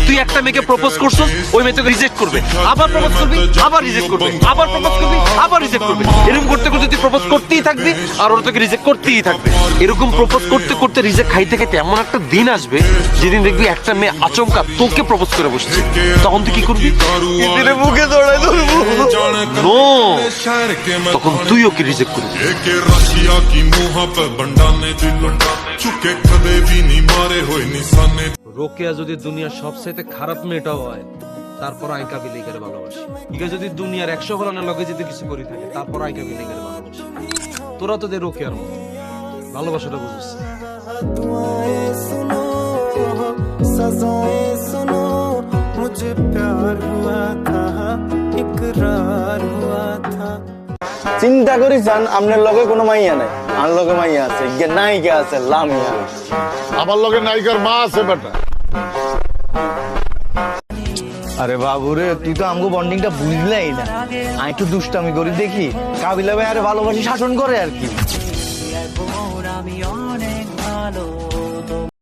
তুই একটা মেয়েকে প্রপোজ করছিস, ওই মেয়ে তোকে রিজেক্ট করবে, আবার প্রপোজ করবি, আবার রিজেক্ট করবে, আবার প্রপোজ করবি, আবার রিজেক্ট করবে। এরকম করতে করতে তুই প্রপোজ করতেই থাকবি আর ওর তোকে রিজেক্ট করতেই থাকবে। এরকম প্রপোজ করতে করতে রিজেক্ট খাইতে খাইতে এমন একটা দিন আসবে যেদিন দেখবি একটা মেয়ে আচমকা তোকে প্রপোজ করে বসছে। তখন তুই কি করবি? মুখে জড়াই ধরবো। নো, তখন তুই ওকে রিজেক্ট করবি। রোকেয়া যদি দুনিয়ার সবচাইতে খারাপ মেয়েটাও হয়, তারপর আইকা বিলিগের ভালোবাসি। ইকা যদি দুনিয়ার 100 ফলানের লগে যদি কিছু করি থাকে, তারপর আইকা বিলিগের ভালোবাসি। তোরা তো দে রোকেয়ার মতো ভালোবাসাটা বুঝিস। চিন্তা করি যান, আপনার লগে কোনো মাইয়া নাই, আর লগে মাইয়া আছে, নায়িকা আছে লামিয়া। আমার লগে নায়িকার মা আছে বেটা। আরে বাবুরে, তুই তো আমগো বন্ডিংটা বুঝলাই না। আমি একটু দুষ্টামি করি দেখি, কাবিলা ভাই আরে ভালোবাসি শাসন করে আর কি।